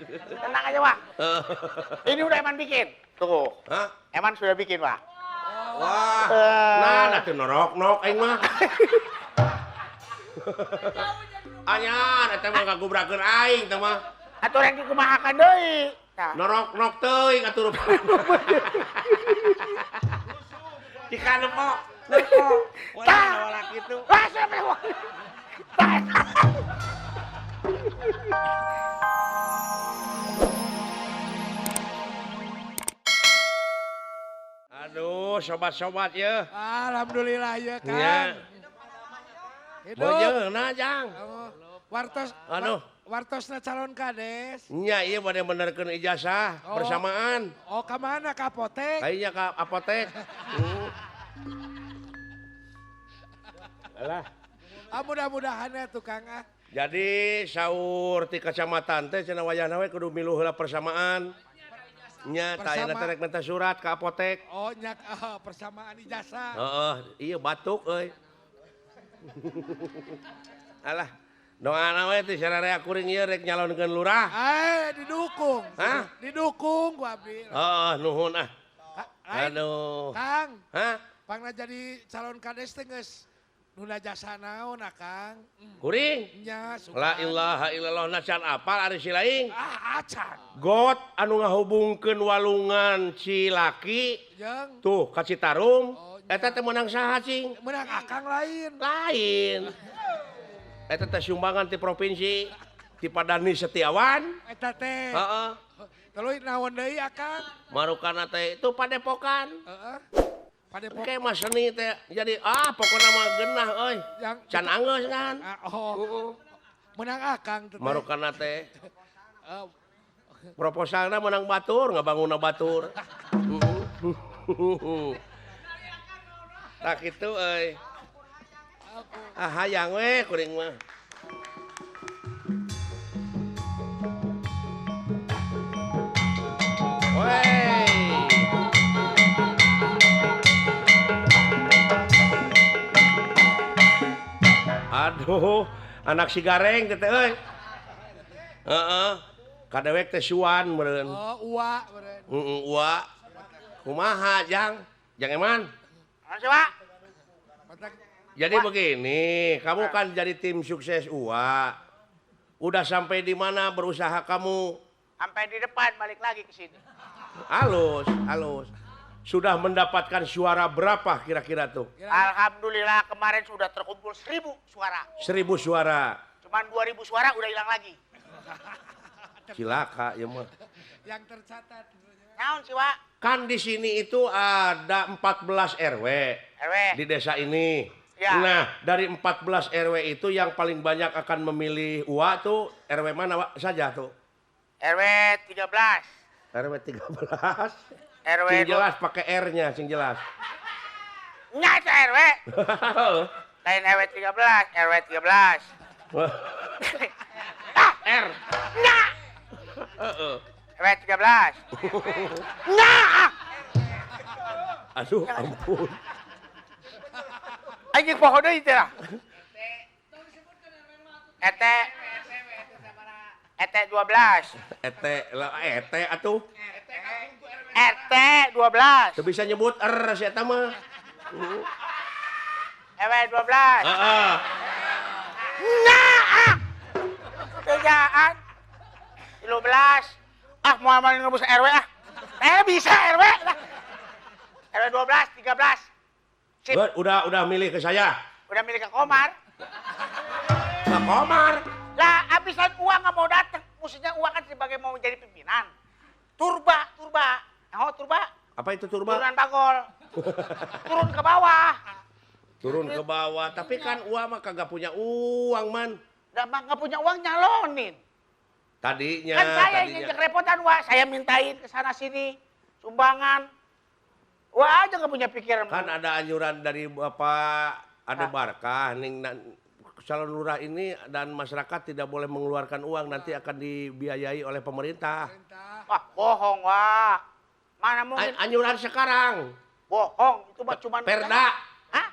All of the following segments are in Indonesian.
Tenang aja, Pak. Ini udah Eman bikin. Tuh. Hah? Eman sudah bikin, Pak. Wah, nah tuh norok aing mah. Anyan, eta mah kagubrakeun aing teh mah. Atuh rek dikumahakan deui. Tah. Norok teuing atuh. Jika nepo. Tah. Wala kitu. Wah, siapa yang Aduh, sobat-sobat ya. Alhamdulillah ya kan. Nya. Hidup. Bojeuna jang. Wartos. Aduh. Wartosna calon kades. Nya ieu bade benerkeun ijazah bersamaan. Oh, ke mana? Ke apotek? Kayaknya ke apotek. Alah. Mudah-mudahan ya tukang ah. Jadi saur ti kecamatan teh cenah wayahna we kudu miluh heula persamaan. Nya tayana teh rek minta surat ke apotek. Oh, nyak persamaan ijazah. Heeh, iya batuk euy. Alah, doana we teh sararea kuring ieu rek nyalonkeun lurah. Didukung. Hah? Didukung gua abdi. Heeh, nuhun ah. Lain. Aduh. Kang, Hah? pangna jadi calon kades teh geus nuna jasa naon Kang? Kuring? Nya suka. La ilaha illallah nacan apal ari si laing. Acan. Got anu ngahubungkeun walungan Cilaki Jeung tuh ka Citarum. Oh, Eta teh meunang saha cing? menang Akang lain. Lain. Eta teh sumbangan ti provinsi ti Padani Setiawan. Eta teh. Heeh. Tuluy naon deui Akang? Marukana teh itu Padepokan. Heeh. Padepok Oke mas seni teh jadi pokoknya mah genah euy. yang Can anggeus kan. menang Akang teh. Marukana teh Eh, proposalna menang batur ngabangunna batur. Tak kitu euy. Hayang we kuring mah. Wey. Aduh, anak si gareng teh euy. Heeh. Kadewek teh suan meureun. Uwa beren. Uwa. Kumaha, Jang? Jang Eman? Mana sih, Pak? Jadi begini, kamu kan jadi tim sukses UA. Udah sampai di mana berusaha kamu? Sampai di depan balik lagi ke sini. Halus. Sudah mendapatkan suara berapa kira-kira tuh? Alhamdulillah kemarin sudah terkumpul 1000 suara. 1000 suara. Cuman 2000 suara udah hilang lagi. Cilaka ya mah. Yang tercatat. Naon sih, Pak? Kan di sini itu ada 14 RW RW. di desa ini. Ya. Nah, dari 14 RW itu yang paling banyak akan memilih UA tuh RW mana saja tuh? RW 13. RW 13. RW Sing jelas pakai R-nya, sing jelas. Nya itu RW. Lain RW 13, RW 13. R. Nya. RW 13. Nya. Aduh, ampun. Anjing pohon deui teh lah. ET 12. Ete atuh. RT 12. Teu bisa nyebut R si eta mah. RW 12. Heeh. Nah, kerjaan 13. Mau amalin ngebus RW ah. Bisa RW. RW 12, 13. Sip. Udah milih ke saya. Udah milik Kang Komar. Pak Komar. Lah, abisan uang nggak mau datang. Maksudnya uang kan sebagai mau jadi pimpinan. Turba. Oh, turba. Apa itu turba? Turunan bagol. Turun ke bawah. Turun ke bawah. Tapi kan uang mah kagak punya uang, man. Nggak punya uang nyalonin. Tadinya. Kan saya yang repotan, Wak. Saya mintain ke sana sini. Sumbangan. Wah aja nggak punya pikiran. Kan ada anjuran dari Bapak Adebarkah, ning calon lurah ini dan masyarakat tidak boleh mengeluarkan uang, nanti akan dibiayai oleh pemerintah. Wah, bohong, Wak. Mana mungkin? Anjuran sekarang. Bohong, itu mah cuma Perda. Hah?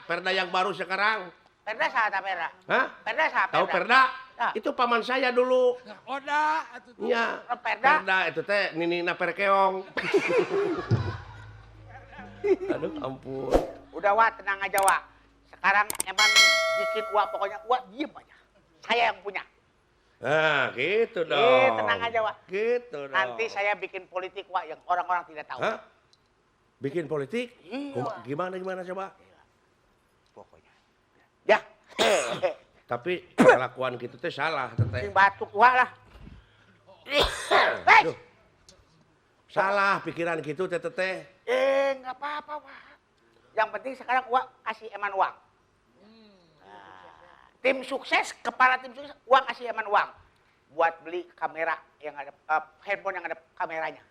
Perda yang baru sekarang. Perda saha ta Perda? Hah? Perda saha? Tahu Perda? Ah. Itu paman saya dulu. Oda atuh tuh. Iya. Perda. Perda itu teh Ninina Perkeong. Aduh ampun. Udah Wak, tenang aja Wak. Sekarang Eman bikin Wak, pokoknya Wak diem aja. Saya yang punya. Nah, gitu dong. Tenang aja Wak. Gitu dong. Nanti saya bikin politik Wak yang orang-orang tidak tahu. Hah? Bikin politik? Iya. Gimana coba? Pokoknya. Ya. Tapi kelakuan gitu teh salah Sing teteh. batuk Wak lah. Duh. Salah pikiran gitu teteh. Nggak apa-apa Wak. Yang penting sekarang Wak kasih Eman uang. Tim sukses, kepala tim sukses, Wak kasih Eman uang. Buat beli kamera yang ada, handphone yang ada kameranya.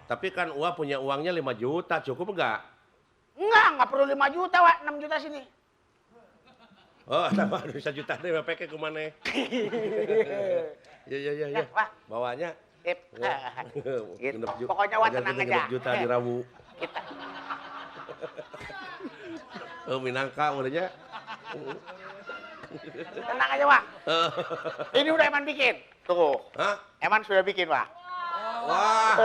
Tapi kan Uwa punya uangnya 5 juta, cukup enggak? Nggak perlu 5 juta Wak, 6 juta sini. Oh, tambah 1 juta deh, pakai kemana? Ya. Ya, Wak. Bawanya. Sip. Gitu. Genep ju- Pokoknya Wak tenang genep aja. juta di Rabu. Kita. Oh, Minangka udah Tenang aja Wak. Ini udah Eman bikin. Tuh. Hah? Eman sudah bikin Wak. Wah,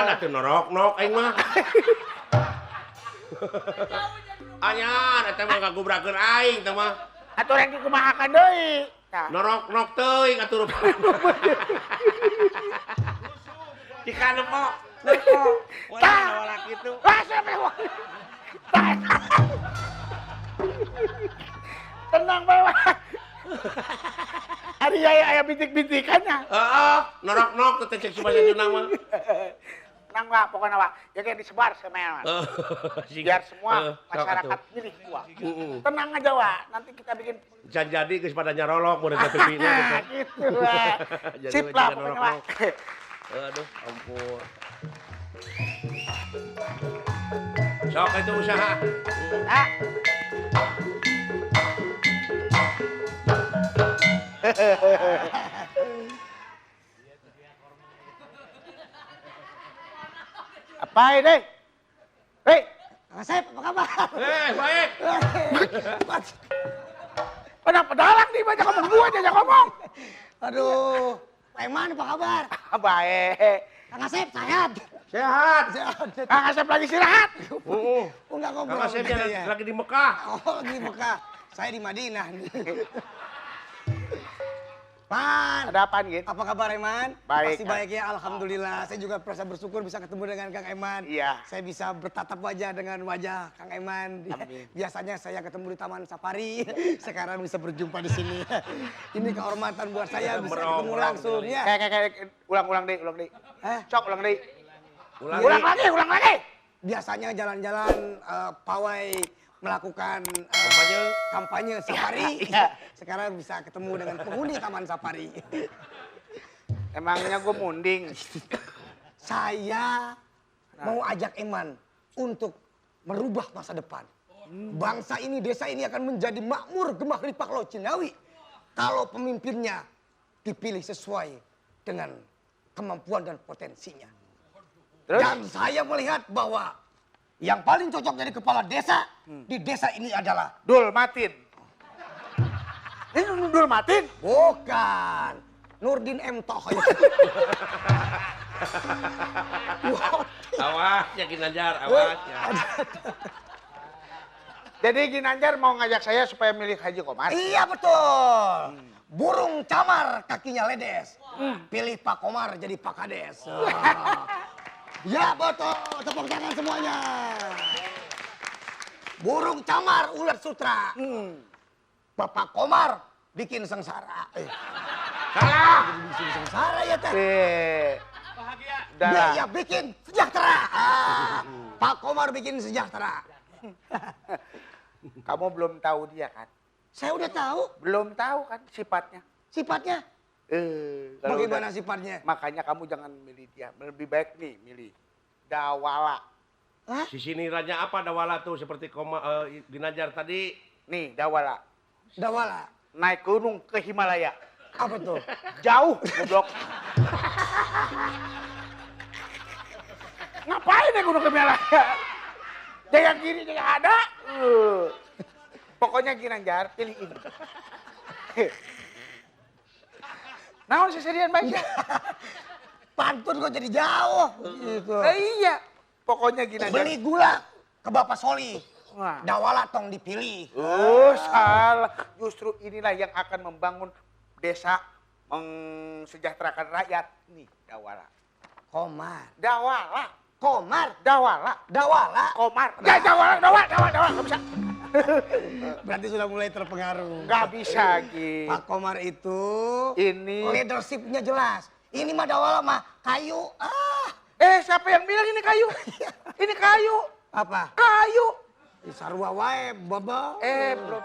nah tuh norok aing mah. Anyar, eta mah kagubrakeun aing teh mah. Atuh yang dikumahakan deui. Nah. Norok teuing atuh. Jika nepo. Tah. Wala kitu. Wah, sampai Wak. Tenang Pak Wak. Hari aya bintik-bintikannya. Heeh, norok teh cek cuma satu nama. Tenang Wak, pokoknya Wak. Ya kayak disebar sama Eman. Biar semua masyarakat milih Wak. Tenang aja Wak, nanti kita bikin. Jangan jadi geus pada nyarolok mun eta TV-nya gitu. Gitu Wak. Jadi Sip mah lah jangan pokoknya norok-norok. Wak. Aduh, ampun. Sok itu usaha. Ah. Apa ini? Hei, Kang Asep, apa kabar? Baik. kenapa dalak nih banyak ngomong gua aja ngomong. Aduh, Pak Eman apa kabar? Baik. Kang Asep, sehat? Sehat. Sehat. Kang Asep lagi istirahat. Heeh. Oh, enggak ngobrol. Kang Asep gitu ya? lagi di Mekah. Oh, lagi di Mekah. Saya di Madinah. Man, Ada apaan gitu? apa kabar Eman? Baik, Pasti Kang. baik ya, Alhamdulillah. Saya juga merasa bersyukur bisa ketemu dengan Kang Eman. Iya. Saya bisa bertatap wajah dengan wajah Kang Eman. Amin. Biasanya saya ketemu di Taman Safari, sekarang bisa berjumpa di sini. Ini kehormatan buat saya bisa ketemu langsung ya. Kayak ulang deh. Eh, Cok ulang deh. Ulangi. Ulang lagi. biasanya jalan-jalan pawai melakukan kampanye safari. Iya. Sekarang bisa ketemu dengan penghuni Taman Safari. Emangnya gue munding. Saya mau ajak Eman untuk merubah masa depan. Bangsa ini, desa ini akan menjadi makmur gemah lipak Laut Cinawi kalau pemimpinnya dipilih sesuai dengan kemampuan dan potensinya. Terus? Dan saya melihat bahwa yang paling cocok jadi kepala desa di desa ini adalah Dul Matin. Ini Dul Matin? bukan Nurdin M. Toh. Awas ya Ginanjar, awas ya. Jadi Ginanjar mau ngajak saya supaya milih Haji Komar. Iya betul. Burung camar kakinya ledes. Pilih Pak Komar jadi Pak Kades. Ya betul, tepuk tangan semuanya. Burung camar ular sutra. Bapak Komar bikin sengsara. Salah. Bikin sengsara ya teh. Udah Dia lah. ya bikin sejahtera. Pak Komar bikin sejahtera. Kamu belum tahu dia kan? Saya udah tahu Belum tahu kan sifatnya. sifatnya. Kalau Bagaimana udah- sifatnya? Makanya kamu jangan milih dia. Lebih baik nih milih Dawala. Hah? Si siniranya apa Dawala tuh seperti Ginanjar tadi. Nih Dawala. Dawala. Naik gunung ke Himalaya. Apa tuh? Jauh, goblok. Ngapain ya gunung ke Himalaya? Jangan kiri, jangan ada. Pokoknya Ginanjar pilih ini. Naon seserian baik ya? Pantun kok jadi jauh. Gitu. Iya. Pokoknya gini aja. Beli gula ke Bapak Soli. Wah. Dawala tong dipilih. Oh, salah. Justru inilah yang akan membangun desa, mensejahterakan rakyat. Nih, Dawala. Komar. Dawala. Komar. Dawala. Dawala. Komar. Ya, Dawala. Nggak bisa. Berarti sudah mulai terpengaruh. Nggak bisa, Gi. Pak Komar itu Ini. leadershipnya jelas. Ini mah Dawala mah kayu. Siapa yang bilang ini kayu? Ini kayu. Apa? Kayu. Sarwa wae, baba. Belum.